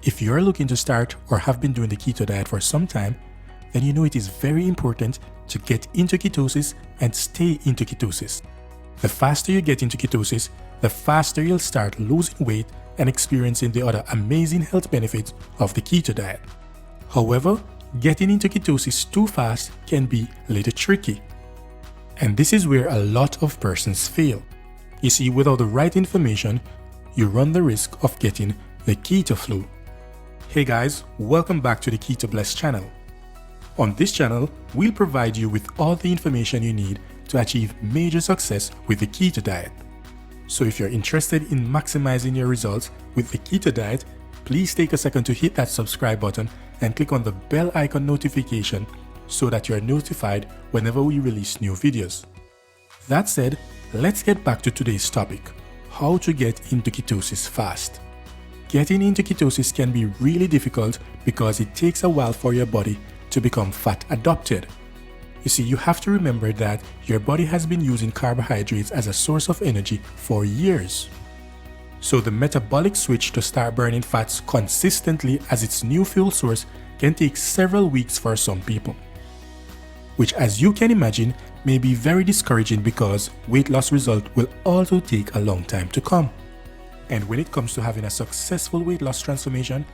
If you're looking to start or have been doing the keto diet for some time, then you know it is very important to get into ketosis and stay into ketosis. The faster you get into ketosis, the faster you'll start losing weight and experiencing the other amazing health benefits of the keto diet. However, getting into ketosis too fast can be a little tricky. And this is where a lot of persons fail. You see, without the right information, you run the risk of getting the keto flu. Hey guys, welcome back to the KetoBlessed channel. On this channel, we'll provide you with all the information you need to achieve major success with the keto diet. So if you're interested in maximizing your results with the keto diet, please take a second to hit that subscribe button and click on the bell icon notification so that you're notified whenever we release new videos. That said, let's get back to today's topic, how to get into ketosis fast. Getting into ketosis can be really difficult because it takes a while for your body to become fat adopted. You see, you have to remember that your body has been using carbohydrates as a source of energy for years. So the metabolic switch to start burning fats consistently as its new fuel source can take several weeks for some people, which, as you can imagine, may be very discouraging because weight loss results will also take a long time to come. And when it comes to having a successful weight loss transformation,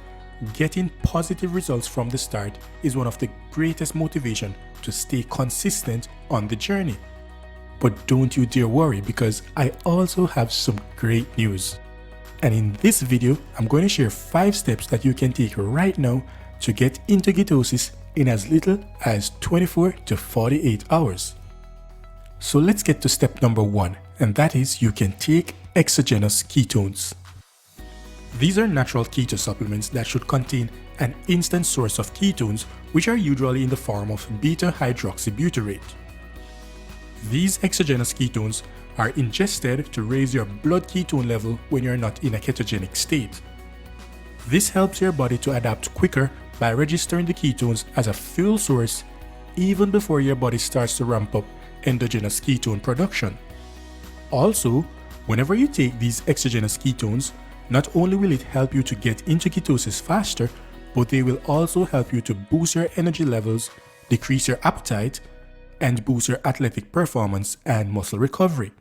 getting positive results from the start is one of the greatest motivation to stay consistent on the journey. But don't you dare worry, because I also have some great news. And in this video, I'm going to share 5 steps that you can take right now to get into ketosis in as little as 24 to 48 hours. So let's get to step number 1, and that is you can take exogenous ketones. These are natural keto supplements that should contain an instant source of ketones, which are usually in the form of beta-hydroxybutyrate. These exogenous ketones are ingested to raise your blood ketone level when you're not in a ketogenic state. This helps your body to adapt quicker by registering the ketones as a fuel source even before your body starts to ramp up endogenous ketone production. Also, whenever you take these exogenous ketones, not only will it help you to get into ketosis faster, but they will also help you to boost your energy levels, decrease your appetite, and boost your athletic performance and muscle recovery.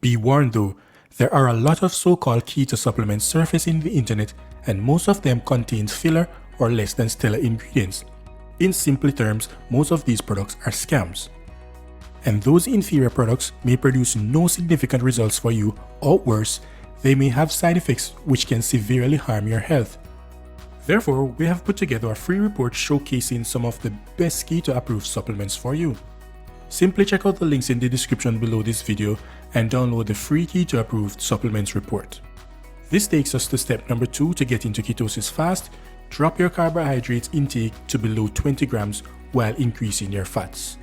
Be warned though, there are a lot of so-called keto supplements surfacing in the internet, and most of them contain filler or less than stellar ingredients. In simple terms, most of these products are scams. And those inferior products may produce no significant results for you, or worse, they may have side effects which can severely harm your health. Therefore, we have put together a free report showcasing some of the best keto approved supplements for you. Simply check out the links in the description below this video and download the free keto approved supplements report. This takes us to step number 2 to get into ketosis fast. Drop your carbohydrates intake to below 20 grams while increasing your fats.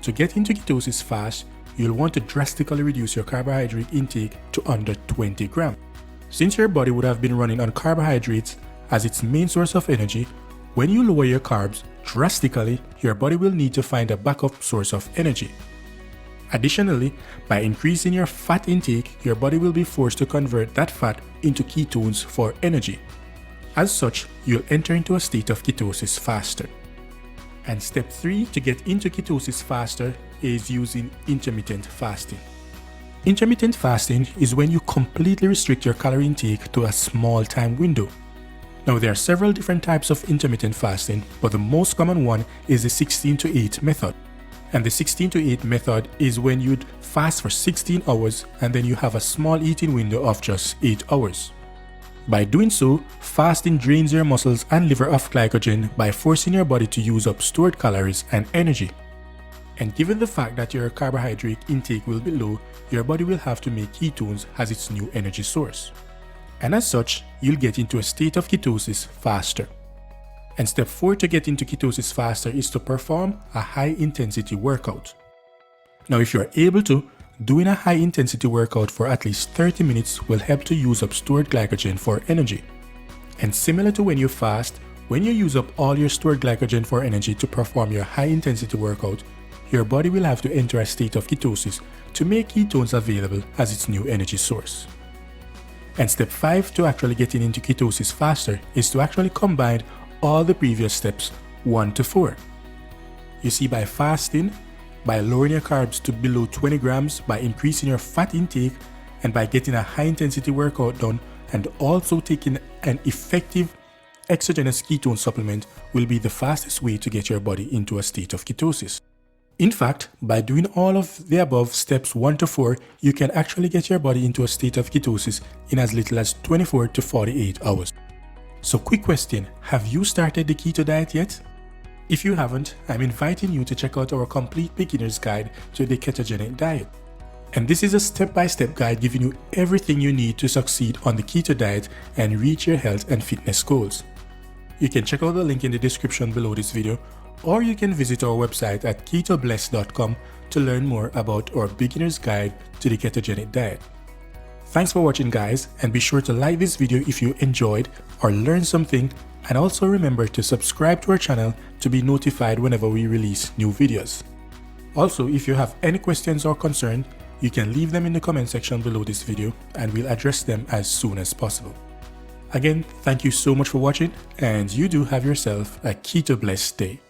To get into ketosis fast, you'll want to drastically reduce your carbohydrate intake to under 20 grams. Since your body would have been running on carbohydrates as its main source of energy, when you lower your carbs drastically, your body will need to find a backup source of energy. Additionally, by increasing your fat intake, your body will be forced to convert that fat into ketones for energy. As such, you'll enter into a state of ketosis faster. And step 3 to get into ketosis faster is using intermittent fasting. Intermittent fasting is when you completely restrict your calorie intake to a small time window. Now, there are several different types of intermittent fasting, but the most common one is the 16-8 method. And the 16-8 method is when you'd fast for 16 hours and then you have a small eating window of just 8 hours. By doing so, fasting drains your muscles and liver of glycogen by forcing your body to use up stored calories and energy. And given the fact that your carbohydrate intake will be low, your body will have to make ketones as its new energy source. And as such, you'll get into a state of ketosis faster. And step 4 to get into ketosis faster is to perform a high-intensity workout. Now, if you're able to, doing a high-intensity workout for at least 30 minutes will help to use up stored glycogen for energy. And similar to when you fast, when you use up all your stored glycogen for energy to perform your high-intensity workout, your body will have to enter a state of ketosis to make ketones available as its new energy source. And step 5 to actually getting into ketosis faster is to actually combine all the previous steps 1 to 4. You see, by fasting, by lowering your carbs to below 20 grams, by increasing your fat intake, and by getting a high intensity workout done, and also taking an effective exogenous ketone supplement will be the fastest way to get your body into a state of ketosis. In fact, by doing all of the above steps 1 to 4, you can actually get your body into a state of ketosis in as little as 24 to 48 hours. So quick question, have you started the keto diet yet? If you haven't, I'm inviting you to check out our complete beginner's guide to the ketogenic diet. And this is a step-by-step guide giving you everything you need to succeed on the keto diet and reach your health and fitness goals. You can check out the link in the description below this video, or you can visit our website at ketoblessed.com to learn more about our beginner's guide to the ketogenic diet. Thanks for watching, guys, and be sure to like this video if you enjoyed or learned something, and also remember to subscribe to our channel to be notified whenever we release new videos. Also, if you have any questions or concerns, you can leave them in the comment section below this video and we'll address them as soon as possible. Again, thank you so much for watching, and you do have yourself a keto blessed day.